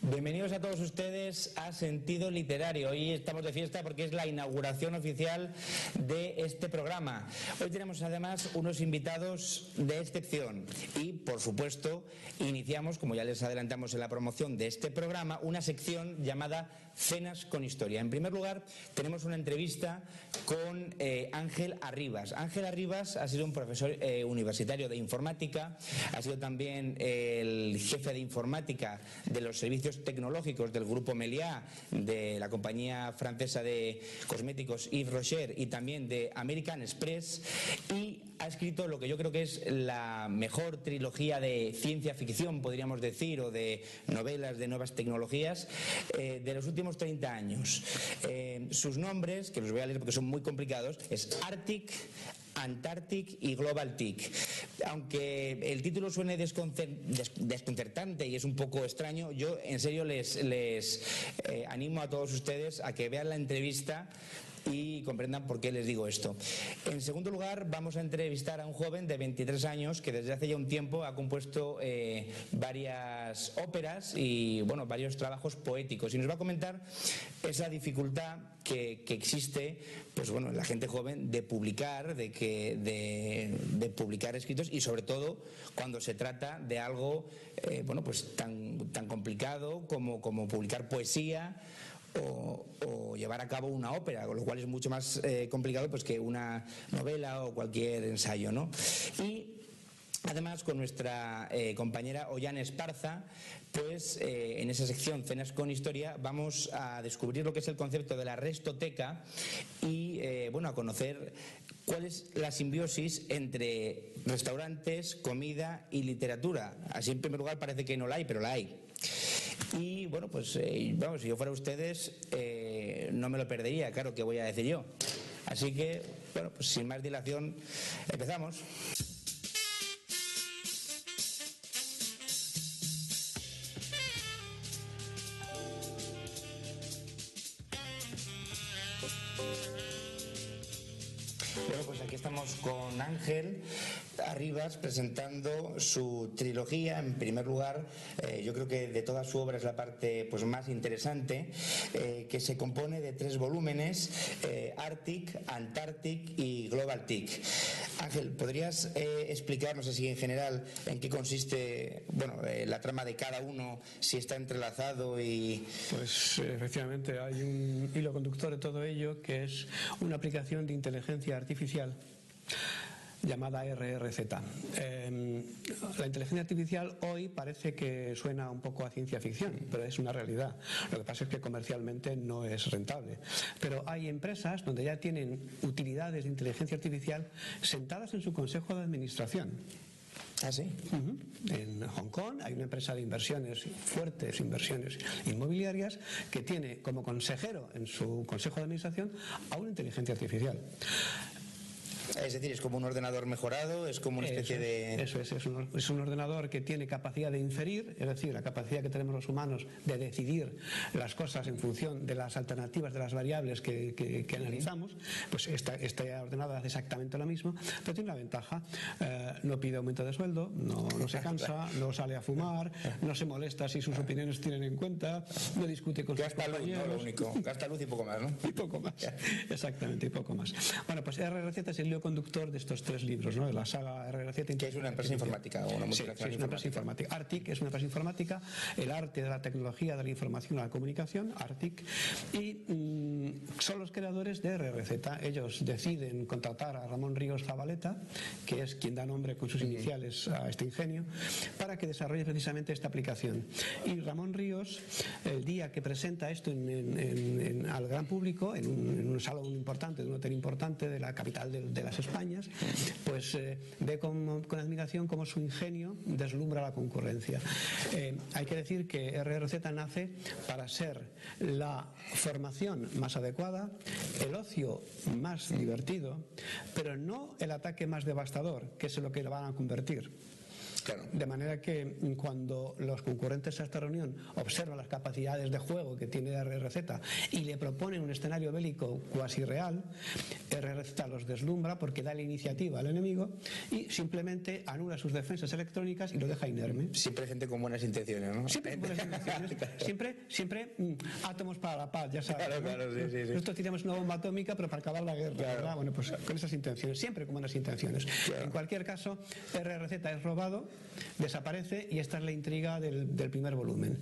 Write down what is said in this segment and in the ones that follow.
Bienvenidos a todos ustedes a Sentido Literario. Hoy estamos de fiesta porque es la inauguración oficial de este programa. Hoy tenemos además unos invitados de excepción y, por supuesto, iniciamos, como ya les adelantamos en la promoción de este programa, una sección llamada Cenas con Historia. En primer lugar, tenemos una entrevista con Ángel Arribas. Ángel Arribas ha sido un profesor universitario de informática, ha sido también el jefe de informática de los servicios tecnológicos del grupo Meliá, de la compañía francesa de cosméticos Yves Rocher y también de American Express, y ha escrito lo que yo creo que es la mejor trilogía de ciencia ficción, podríamos decir, o de novelas de nuevas tecnologías de los últimos 30 años. Sus nombres, que los voy a leer porque son muy complicados, es Arctic, Antarctic y Global TIC. Aunque el título suene desconcertante y es un poco extraño, yo en serio les animo a todos ustedes a que vean la entrevista y comprendan por qué les digo esto. En segundo lugar, vamos a entrevistar a un joven de 23 años que desde hace ya un tiempo ha compuesto varias óperas y varios trabajos poéticos, y nos va a comentar esa dificultad que existe en la gente joven de publicar, de publicar escritos, y sobre todo cuando se trata de algo tan complicado como publicar poesía o llevar a cabo una ópera, con lo cual es mucho más complicado que una novela o cualquier ensayo, ¿no? Y además, con nuestra compañera Ollane Esparza, en esa sección Cenas con Historia, vamos a descubrir lo que es el concepto de la restoteca y a conocer cuál es la simbiosis entre restaurantes, comida y literatura. Así, en primer lugar, parece que no la hay, pero la hay. Y si yo fuera ustedes, no me lo perdería, claro, que voy a decir yo. Así que, sin más dilación, empezamos. Aquí estamos con Ángel Arribas presentando su trilogía. En primer lugar, yo creo que de toda su obra es la parte más interesante, que se compone de 3 volúmenes, Arctic, Antarctic y Global TIC. Ángel, ¿podrías explicarnos así en general en qué consiste la trama de cada uno, si está entrelazado y...? Pues efectivamente hay un hilo conductor de todo ello, que es una aplicación de inteligencia artificial llamada RRZ. La inteligencia artificial hoy parece que suena un poco a ciencia ficción, pero es una realidad. Lo que pasa es que comercialmente no es rentable. Pero hay empresas donde ya tienen utilidades de inteligencia artificial sentadas en su consejo de administración. ¿Ah, sí? En Hong Kong hay una empresa de inversiones, fuertes inversiones inmobiliarias, que tiene como consejero en su consejo de administración a una inteligencia artificial. Es decir, es como un ordenador mejorado, es como una especie de... Eso es un ordenador que tiene capacidad de inferir, es decir, la capacidad que tenemos los humanos de decidir las cosas en función de las alternativas, de las variables que analizamos. Pues este ordenador hace exactamente lo mismo, pero tiene una ventaja: no pide aumento de sueldo, no se cansa, no sale a fumar, no se molesta si sus opiniones tienen en cuenta, no discute con sus compañeros. Gasta luz, ¿no? Lo único, gasta luz y poco más, ¿no? Y poco más, exactamente, y poco más. Bueno, pues RRZ es el hilo conductor de estos 3 libros, ¿no? De la saga RRZ. Que es una empresa informática o una multinacional. Sí, es una empresa informática. Arctic es una empresa informática, el arte de la tecnología, de la información y la comunicación, Arctic, y son los creadores de RRZ. Ellos deciden contratar a Ramón Ríos Zabaleta, que es quien da nombre con sus iniciales a este ingenio, para que desarrolle precisamente esta aplicación. Y Ramón Ríos, el día que presenta esto al gran público, en un salón importante, de un hotel importante de la capital de las Españas, pues ve con admiración cómo su ingenio deslumbra la concurrencia. Hay que decir que RRZ nace para ser la formación más adecuada, el ocio más divertido, pero no el ataque más devastador, que es en lo que lo van a convertir. Claro. De manera que cuando los concurrentes a esta reunión observan las capacidades de juego que tiene RRZ y le proponen un escenario bélico cuasi real, RRZ los deslumbra porque da la iniciativa al enemigo y simplemente anula sus defensas electrónicas y lo deja inerme. Siempre gente con buenas intenciones, ¿no? Siempre con buenas intenciones. Siempre átomos para la paz, ya sabes. Claro, sí. Nosotros tiramos una bomba atómica pero para acabar la guerra, ¿verdad? Bueno, pues con esas intenciones, siempre con buenas intenciones. Claro. En cualquier caso, RRZ es robado, desaparece y esta es la intriga del primer volumen.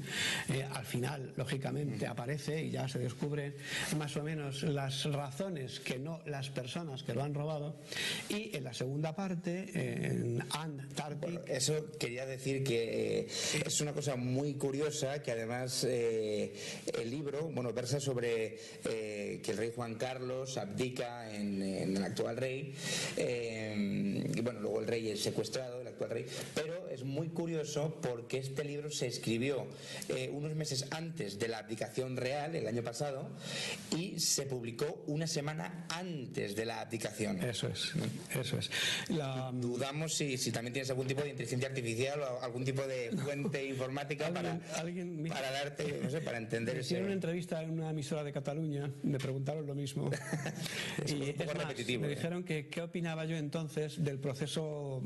Al final, lógicamente, aparece y ya se descubren más o menos las razones que no las personas que lo han robado, y en la segunda parte, en Antarctic... Bueno, eso quería decir que es una cosa muy curiosa, que además el libro, bueno, versa sobre que el rey Juan Carlos abdica en el actual rey, y bueno, luego el rey es secuestrado, el actual rey, pero es muy curioso porque este libro se escribió unos meses antes de la abdicación real, el año pasado, y se publicó una semana antes de la abdicación. Eso es. Dudamos si también tienes algún tipo de inteligencia artificial o algún tipo de fuente informática para darte, no sé, para entender eso. Hicieron una entrevista en una emisora de Cataluña, me preguntaron lo mismo. Es un poco repetitivo. Me dijeron que qué opinaba yo entonces del proceso.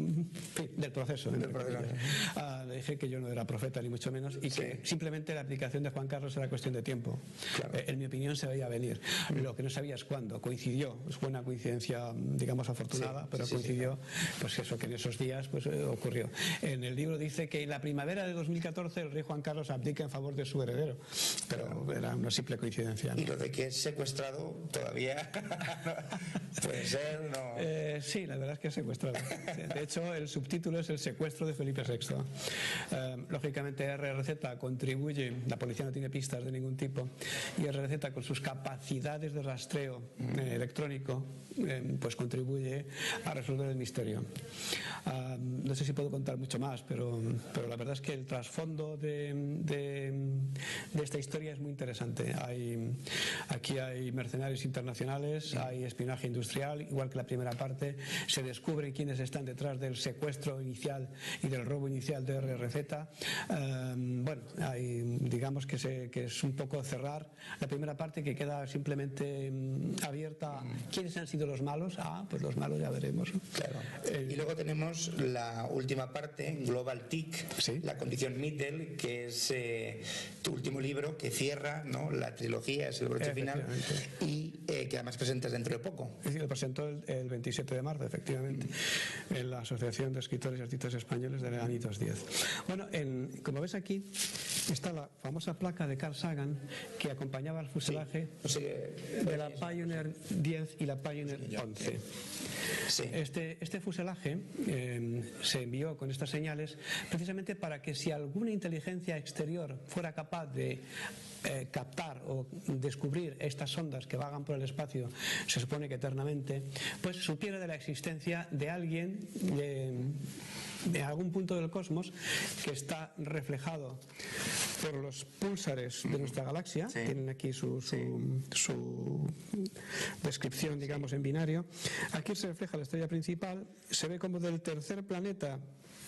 Le dije que yo no era profeta ni mucho menos y que simplemente la abdicación de Juan Carlos era cuestión de tiempo. Claro. En mi opinión se veía venir. Lo que no sabía es cuándo. Coincidió, es buena coincidencia, digamos, afortunada, pero coincidió, pues eso, que en esos días pues ocurrió. En el libro dice que en la primavera de 2014 el rey Juan Carlos abdica en favor de su heredero, pero era una simple coincidencia, ¿no? Y lo de que es secuestrado todavía puede ser, ¿no? Sí, la verdad es que es secuestrado. De hecho, el subtítulo es el secuestro de Felipe VI. Lógicamente RRZ contribuye, la policía no tiene pistas de ningún tipo, y RRZ con sus capacidades de rastreo electrónico pues contribuye a resolver el misterio. No sé si puedo contar mucho más, pero la verdad es que el trasfondo de esta historia es muy interesante. Aquí hay mercenarios internacionales, hay espionaje industrial, igual que la primera parte, se descubre quiénes están detrás del secuestro inicial y del robo inicial de RRZ. Bueno, digamos que es un poco cerrar la primera parte, que queda simplemente abierta. ¿Quiénes han sido los malos? Pues los malos ya veremos, ¿no? Claro. Y luego tenemos la última parte, Global TIC, la condición Mittel, que es tu último libro que cierra, ¿no?, la trilogía, es el broche final, y que además presentas dentro de poco. Sí, lo presentó el 27 de marzo, efectivamente, en la Asociación de Escritores y Artistas Españoles de Anitos 10. Bueno, como ves aquí, está la famosa placa de Carl Sagan que acompañaba al fuselaje de la Pioneer 10 y la Pioneer 11. Sí. Este fuselaje se envió con estas señales precisamente para que si alguna inteligencia exterior fuera capaz de captar o descubrir estas ondas que vagan por el espacio, se supone que eternamente, pues supiera de la existencia de alguien de algún punto del cosmos que está reflejado por los púlsares de nuestra galaxia. Tienen aquí su descripción, digamos, en binario. Aquí se refleja la estrella principal, se ve como del tercer planeta,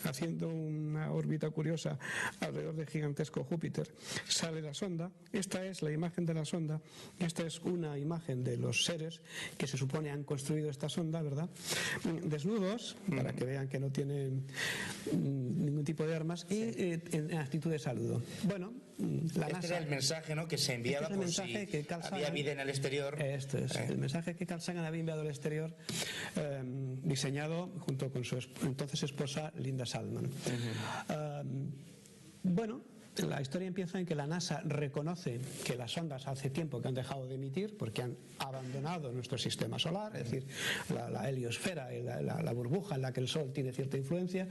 haciendo una órbita curiosa alrededor del gigantesco Júpiter, sale la sonda. Esta es la imagen de la sonda, esta es una imagen de los seres que se supone han construido esta sonda, ¿verdad? Desnudos, para que vean que no tienen ningún tipo de armas, y en actitud de saludo. Bueno, la NASA... Este era el mensaje, ¿no?, que se enviaba por si había vida en el exterior. Esto es, el mensaje que Carl Sagan había enviado al exterior, diseñado junto con su entonces esposa Linda Salman. Bueno, la historia empieza en que la NASA reconoce que las ondas hace tiempo que han dejado de emitir porque han abandonado nuestro sistema solar, es decir, la heliosfera, la burbuja en la que el Sol tiene cierta influencia,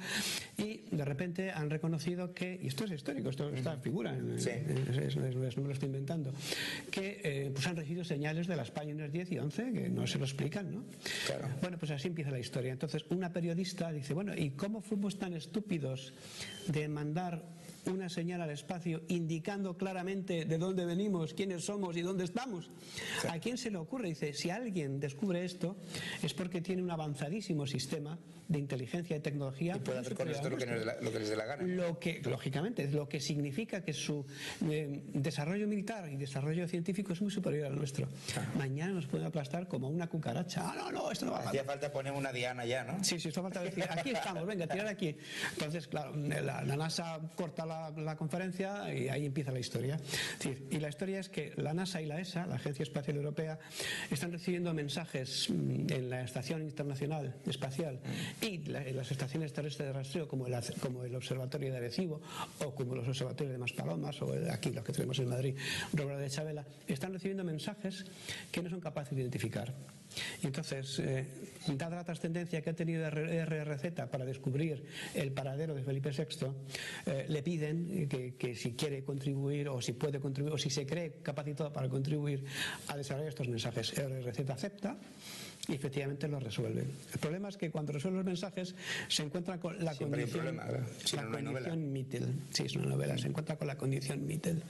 y de repente han reconocido que, y esto es histórico, esto está en figura, no me lo estoy inventando, que pues han recibido señales de las Pioneer 10 y 11 que no se lo explican, ¿no? Claro. Bueno, pues así empieza la historia. Entonces una periodista dice, bueno, ¿y cómo fuimos tan estúpidos de mandar una señal al espacio indicando claramente de dónde venimos, quiénes somos y dónde estamos. ¿A quién se le ocurre? Dice, si alguien descubre esto es porque tiene un avanzadísimo sistema de inteligencia y tecnología. Y puede hacer con esto lo que les dé la gana. Lógicamente, lo que significa que su desarrollo militar y desarrollo científico es muy superior al nuestro. Mañana nos pueden aplastar como una cucaracha. No, esto no va a pasar. Hacía falta poner una diana ya, ¿no? Sí, esto falta decir, aquí estamos, venga, tirar aquí. Entonces, claro, la NASA corta la conferencia y ahí empieza la historia. Y la historia es que la NASA y la ESA, la Agencia Espacial Europea, están recibiendo mensajes en la Estación Internacional Espacial y en las estaciones terrestres de rastreo como el Observatorio de Arecibo o como los observatorios de Maspalomas o aquí los que tenemos en Madrid, Robert de Chabela, están recibiendo mensajes que no son capaces de identificar. Y entonces, dada la trascendencia que ha tenido RRZ para descubrir el paradero de Felipe VI, le piden que si quiere contribuir o si puede contribuir o si se cree capacitado para contribuir a desarrollar estos mensajes. RRZ acepta y efectivamente los resuelve. El problema es que cuando resuelve los mensajes se encuentra con la condición Mittel. Sí, es una novela. Se encuentra con la condición Mittel.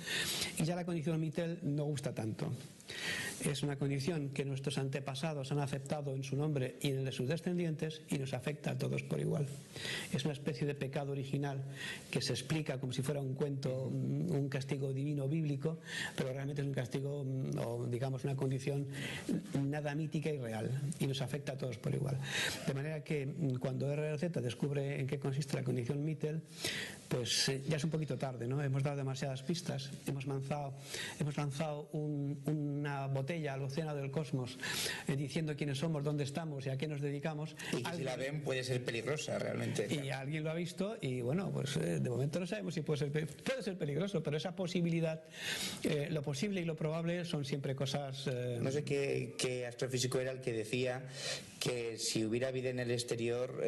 Y ya la condición Mittel no gusta tanto. Es una condición que nuestros antepasados han aceptado en su nombre y en el de sus descendientes y nos afecta a todos por igual. Es una especie de pecado original que se explica como si fuera un cuento, un castigo divino bíblico, pero realmente es un castigo o digamos una condición nada mítica y real y nos afecta a todos por igual. De manera que cuando RRZ descubre en qué consiste la condición Mittel, pues ya es un poquito tarde, ¿no? Hemos dado demasiadas pistas, hemos lanzado una botella al océano del cosmos diciendo quiénes somos, dónde estamos y a qué nos dedicamos. Y que si la ven puede ser peligrosa realmente. Y alguien lo ha visto y bueno, pues de momento no sabemos si puede ser peligroso, pero esa posibilidad, lo posible y lo probable son siempre cosas... No sé qué astrofísico era el que decía que si hubiera vida en el exterior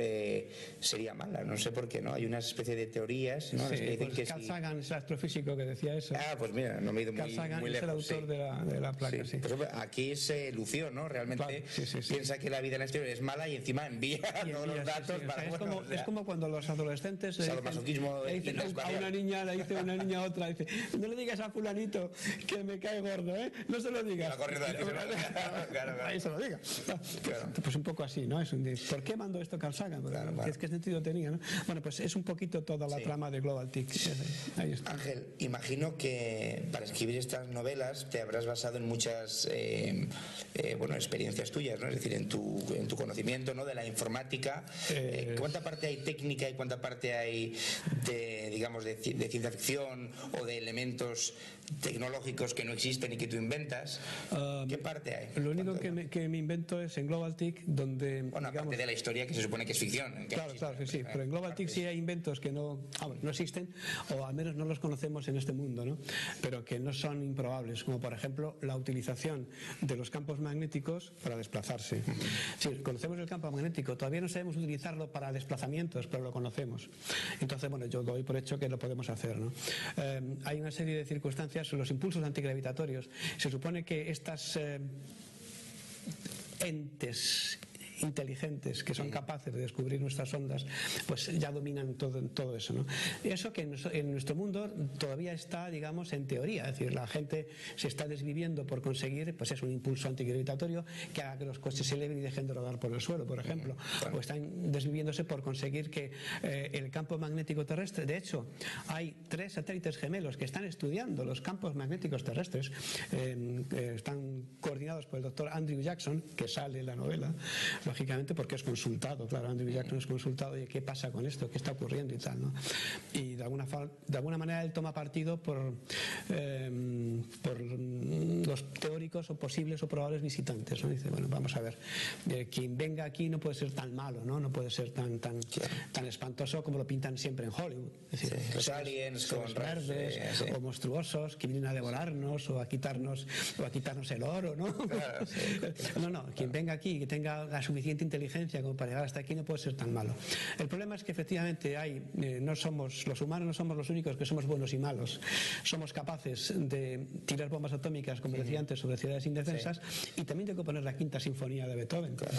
sería mala, no sé por qué, ¿no? Hay una especie de teorías, ¿no? Sí, que dicen pues que Carl Sagan es el astrofísico que decía eso. Pues mira, no me he ido Carl Sagan muy es lejos. el autor de la placa, sí. Pues, aquí se lució, ¿no? Realmente claro, piensa que la vida en el exterior es mala y encima envía todos los datos. Es como cuando los adolescentes le dicen a una niña a otra, dice, no le digas a fulanito que me cae gordo, no se lo digas. Claro. Ahí se lo diga. Claro. Pues un poco así, ¿no? ¿Por qué mandó esto Carl Sagan? Claro. ¿Qué sentido tenía, no? Bueno, pues es un poquito toda la trama de Global TIC. Ahí está. Ángel, imagino que para escribir estas novelas te habrás basado en muchas experiencias tuyas, ¿no? Es decir, en tu conocimiento, ¿no? De la informática. ¿Cuánta parte hay técnica y cuánta parte hay de ciencia ficción o de elementos tecnológicos que no existen y que tú inventas? ¿Qué parte hay? Lo único que me invento es en Global TIC, donde... Bueno, aparte de la historia que se supone que es ficción. Claro, sí. Pero en Global TIC sí hay inventos que no existen, o al menos no los conocemos en este mundo, ¿no? Pero que no son improbables, como por ejemplo la utilización de los campos magnéticos para desplazarse. Sí, conocemos el campo magnético, todavía no sabemos utilizarlo para desplazamientos, pero lo conocemos. Entonces, bueno, yo doy por hecho que lo podemos hacer, ¿no? Hay una serie de circunstancias, los impulsos antigravitatorios. Se supone que estas entes inteligentes que son capaces de descubrir nuestras ondas, pues ya dominan todo eso, ¿no? Y eso que en nuestro mundo todavía está, digamos, en teoría, es decir, la gente se está desviviendo por conseguir, pues es un impulso antigravitatorio que haga que los coches se eleven y dejen de rodar por el suelo, por ejemplo, o están desviviéndose por conseguir que el campo magnético terrestre, de hecho, hay 3 satélites gemelos que están estudiando los campos magnéticos terrestres, están coordinados por el doctor Andrew Jackson, que sale en la novela, lógicamente porque es consultado, claro, Andrew Jackson es consultado y qué pasa con esto, qué está ocurriendo y tal, ¿no? Y de alguna manera él toma partido por los teóricos o posibles o probables visitantes, ¿no? Dice, bueno, vamos a ver, quien venga aquí no puede ser tan malo, ¿no? No puede ser tan espantoso como lo pintan siempre en Hollywood. Es decir, los aliens con verdes o monstruosos que vienen a devorarnos o a quitarnos el oro, ¿no? Claro, No, quien venga aquí y que tenga a su suficiente inteligencia como para llegar hasta aquí, no puede ser tan malo. El problema es que efectivamente los humanos no somos los únicos que somos buenos y malos. Somos capaces de tirar bombas atómicas, como decía antes, sobre ciudades indefensas, y también de componer la Quinta Sinfonía de Beethoven. Claro.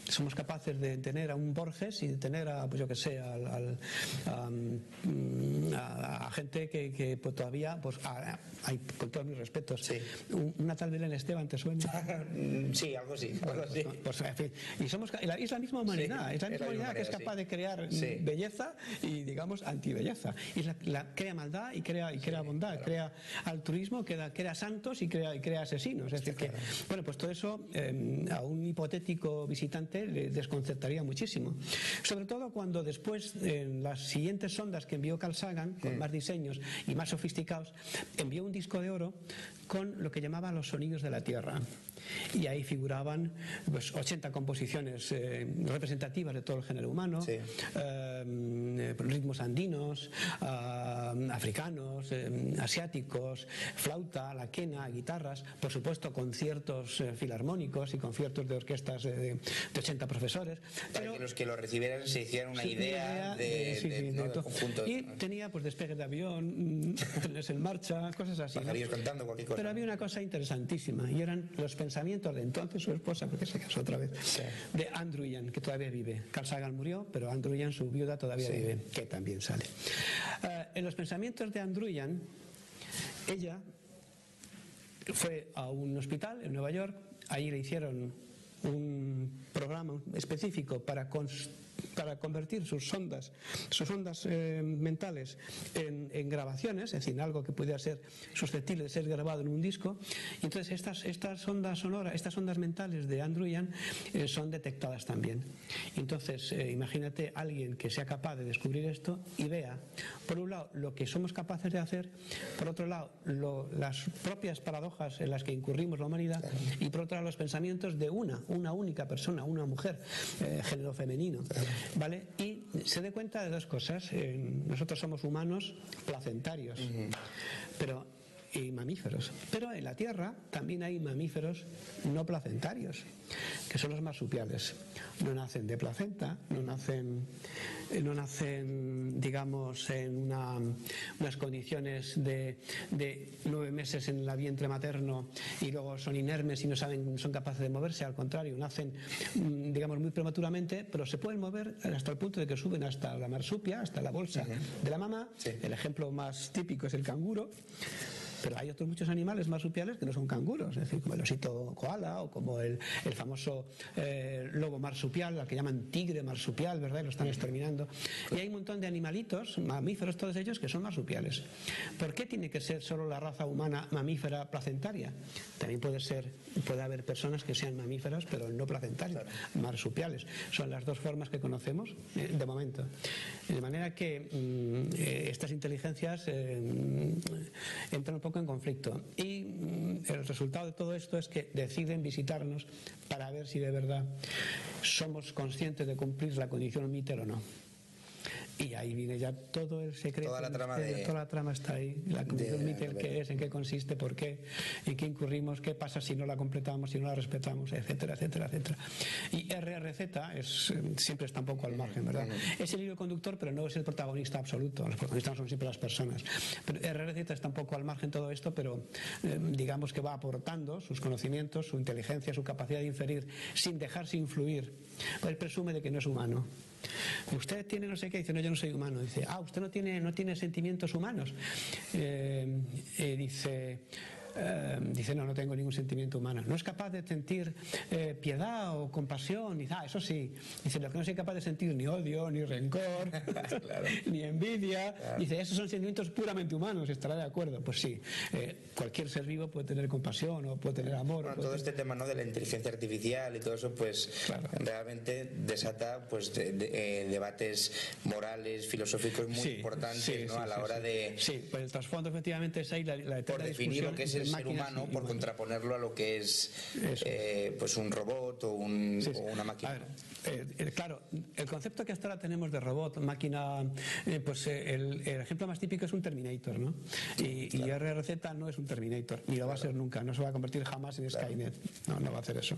Somos capaces de tener a un Borges y de tener a, pues yo que sé, a gente que pues, todavía, pues hay, con todos mis respetos, una tal Belén Esteban, ¿te suena? Sí, algo sí. Algo así. Pues, en fin, y es la misma humanidad, es la misma humanidad que es capaz de crear belleza y, digamos, antibelleza. Y crea maldad y crea bondad, crea altruismo, crea santos y crea asesinos. Es decir, que, bueno, pues todo eso a un hipotético visitante le desconcertaría muchísimo. Sobre todo cuando después, en las siguientes sondas que envió Carl Sagan, con más diseños y más sofisticados, envió un disco de oro con lo que llamaba los sonidos de la Tierra. Y ahí figuraban pues, 80 composiciones representativas de todo el género humano, ritmos andinos, africanos, asiáticos, flauta, la quena, guitarras, por supuesto conciertos filarmónicos y conciertos de orquestas de 80 profesores. Para que los que lo recibieran se hicieran una idea del conjunto. Y tenía pues despegues de avión, trenes en marcha, cosas así. Pajarillos cantando, cualquier cosa. Pero había una cosa interesantísima y eran los pensamientos de entonces su esposa, porque se casó otra vez, de Anne Druyan, que todavía vive. Carl Sagan murió, pero Anne Druyan, su viuda, todavía vive, que también sale. En los pensamientos de Anne Druyan, ella fue a un hospital en Nueva York, ahí le hicieron un programa específico para convertir sus ondas mentales en grabaciones, es decir, algo que pudiera ser susceptible de ser grabado en un disco. Y entonces estas ondas sonoras, estas ondas mentales de Anne Druyan son detectadas también. Entonces imagínate alguien que sea capaz de descubrir esto y vea, por un lado, lo que somos capaces de hacer, por otro lado, las propias paradojas en las que incurrimos la humanidad, y por otro lado, los pensamientos de una única persona, una mujer, género femenino, ¿vale? Y se dé cuenta de dos cosas. Nosotros somos humanos placentarios, y mamíferos, pero en la Tierra también hay mamíferos no placentarios, que son los marsupiales. No nacen de placenta, no nacen digamos en unas condiciones de 9 meses en el vientre materno y luego son inermes y no son capaces de moverse. Al contrario, nacen digamos muy prematuramente, pero se pueden mover hasta el punto de que suben hasta la marsupia, hasta la bolsa de la mamá. El ejemplo más típico es el canguro. Pero hay otros muchos animales marsupiales que no son canguros, es decir, como el osito koala o como el famoso lobo marsupial, al que llaman tigre marsupial, ¿verdad? Y lo están exterminando. Y hay un montón de animalitos, mamíferos, todos ellos, que son marsupiales. ¿Por qué tiene que ser solo la raza humana mamífera placentaria? También puede haber personas que sean mamíferas, pero no placentarias, marsupiales. Son las dos formas que conocemos de momento. De manera que estas inteligencias entran un poco en conflicto, y el resultado de todo esto es que deciden visitarnos para ver si de verdad somos conscientes de cumplir la condición Mitter o no. Y ahí viene ya todo el secreto. Toda la trama está ahí. La condición Mitter, ¿qué es? ¿En qué consiste? ¿Por qué? ¿En qué incurrimos? ¿Qué pasa si no la completamos, si no la respetamos? Etcétera, etcétera, etcétera. Y RRZ siempre está un poco al margen, ¿verdad? Es el hilo conductor, pero no es el protagonista absoluto. Los protagonistas son siempre las personas. Pero RRZ está un poco al margen de todo esto, pero digamos que va aportando sus conocimientos, su inteligencia, su capacidad de inferir, sin dejarse influir. Él presume de que no es humano. Usted tiene no sé qué, dice, no, yo no soy humano. Dice, usted no tiene sentimientos humanos. Dice, no tengo ningún sentimiento humano. No es capaz de sentir piedad o compasión. Dice, eso sí. Dice, lo que no soy capaz de sentir ni odio, ni rencor, ni envidia. Dice, esos son sentimientos puramente humanos. ¿Estará de acuerdo? Pues sí. Cualquier ser vivo puede tener compasión o puede tener amor. Bueno, todo este tema, ¿no?, de la inteligencia artificial y todo eso, pues realmente desata pues debates morales, filosóficos muy importantes, ¿no? A la hora de... Sí, pues el trasfondo efectivamente es ahí la por definir lo que es el ser humano, por contraponerlo a lo que es pues un robot o una máquina. A ver, claro, el concepto que hasta ahora tenemos de robot, máquina, pues el ejemplo más típico es un Terminator, ¿no? Y RRZ no es un Terminator, ni lo va a ser nunca, no se va a convertir jamás en Skynet, no va a hacer eso.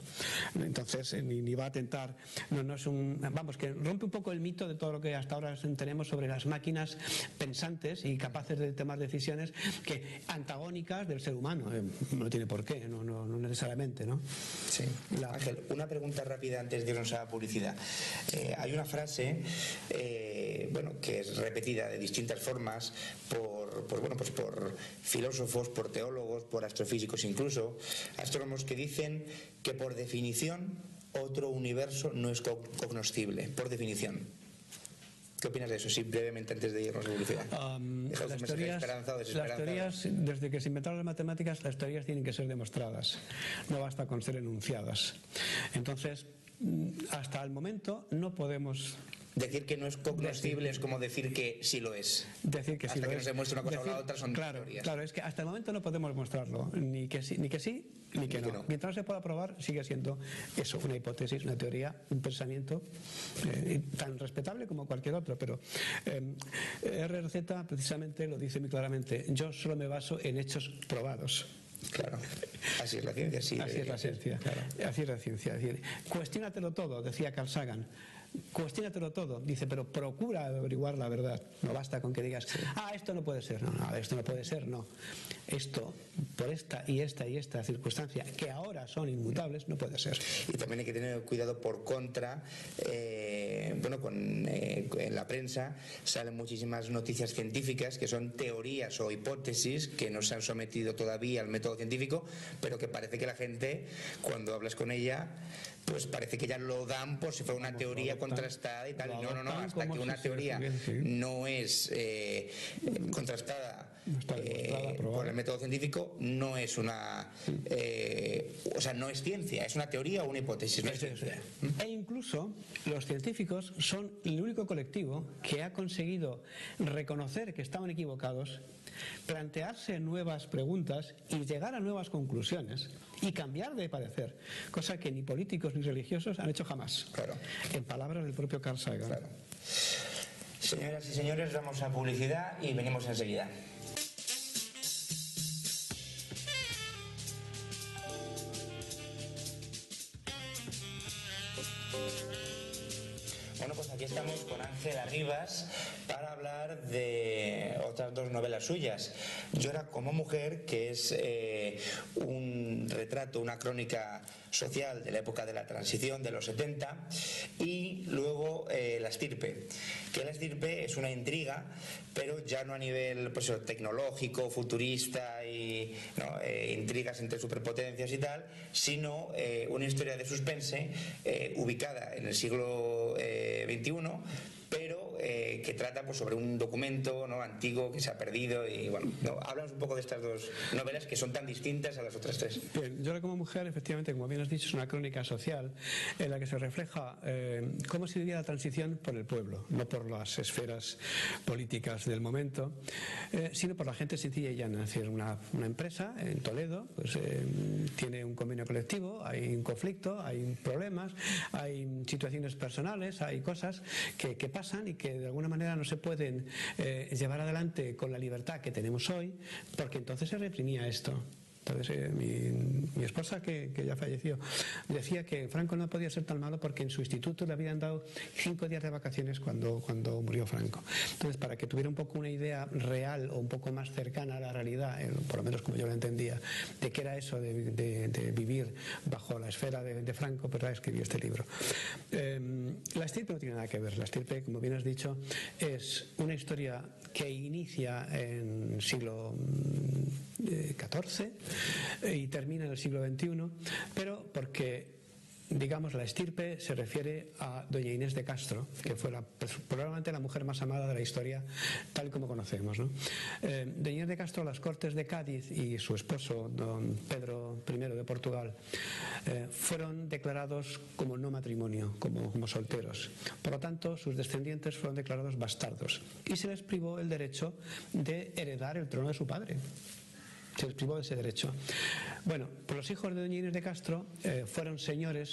Entonces, ni va a atentar, no es un... Vamos, que rompe un poco el mito de todo lo que hasta ahora tenemos sobre las máquinas pensantes y capaces de tomar decisiones que antagónicas del ser humano. No tiene por qué, no necesariamente, ¿no? Sí. Ángel, una pregunta rápida antes de irnos a la publicidad. Hay una frase que es repetida de distintas formas por filósofos, por teólogos, por astrofísicos incluso, astrónomos, que dicen que por definición otro universo no es cognoscible, por definición. ¿Qué opinas de eso? Sí, brevemente antes de irnos a publicidad. Las teorías, desde que se inventaron las matemáticas, las teorías tienen que ser demostradas. No basta con ser enunciadas. Entonces, hasta el momento no podemos... Decir que no es cognoscible es como decir que sí lo es. Decir que hasta sí que lo no se muestre una cosa o la otra son teorías. Claro, es que hasta el momento no podemos mostrarlo, ni que sí, ni que no. Mientras no se pueda probar, sigue siendo eso, una hipótesis, una teoría, un pensamiento tan respetable como cualquier otro. Pero RRZ precisamente lo dice muy claramente: yo solo me baso en hechos probados. Claro, así es la ciencia, sí. Así es la ciencia, claro. Así es la ciencia. Es decir, cuestiónatelo todo, decía Carl Sagan. Cuestiónatelo todo, dice, pero procura averiguar la verdad. No basta con que digas, esto no puede ser, esto no puede ser, no. Esto, por esta y esta circunstancia, que ahora son inmutables, no puede ser. Y también hay que tener cuidado por contra, en la prensa salen muchísimas noticias científicas que son teorías o hipótesis que no se han sometido todavía al método científico, pero que parece que la gente, cuando hablas con ella, pues parece que ya lo dan por si fuera una teoría contrastada y tal. Y no, hasta que una teoría no es contrastada por el método científico, no es una no es ciencia, es una teoría o una hipótesis, no es ciencia. E incluso los científicos son el único colectivo que ha conseguido reconocer que estaban equivocados, plantearse nuevas preguntas y llegar a nuevas conclusiones y cambiar de parecer, cosa que ni políticos ni religiosos han hecho jamás. Claro. En palabras del propio Carl Sagan. Claro. Señoras y señores, vamos a publicidad y venimos enseguida. Bueno, pues aquí estamos con Ángela Rivas para hablar de otras dos novelas suyas. Llora como mujer, que es un retrato, una crónica social de la época de la transición, de los 70, y luego La estirpe, que La estirpe es una intriga, pero ya no a nivel tecnológico, futurista y intrigas entre superpotencias y tal, sino una historia de suspense ubicada en el siglo XXI, pero que trata sobre un documento antiguo que se ha perdido. Y bueno, háblanos un poco de estas dos novelas que son tan distintas a las otras tres. Bien, Llora como mujer, efectivamente, como bien has dicho, es una crónica social en la que se refleja cómo se vivía la transición por el pueblo, no por las esferas políticas del momento, sino por la gente sencilla y llana. Es decir, una empresa en Toledo pues, tiene un convenio colectivo, hay un conflicto, hay problemas, hay situaciones personales, hay cosas que pasan y que de alguna manera no se pueden llevar adelante con la libertad que tenemos hoy, porque entonces se reprimía esto. Entonces mi esposa, que ya falleció, decía que Franco no podía ser tan malo porque en su instituto le habían dado 5 días de vacaciones cuando murió Franco. Entonces, para que tuviera un poco una idea real o un poco más cercana a la realidad, por lo menos como yo lo entendía, de qué era eso de vivir bajo la esfera de Franco, pues escribí este libro. La estirpe no tiene nada que ver. La estirpe, como bien has dicho, es una historia que inicia en el siglo XIV y termina en el siglo XXI, pero porque digamos la estirpe se refiere a doña Inés de Castro, que fue probablemente la mujer más amada de la historia tal como conocemos, ¿no? Doña Inés de Castro, a las Cortes de Cádiz, y su esposo don Pedro I de Portugal fueron declarados como no matrimonio, como solteros. Por lo tanto, sus descendientes fueron declarados bastardos y se les privó el derecho de heredar el trono de su padre. se les privó de ese derecho. Bueno, pues los hijos de doña Inés de Castro fueron señores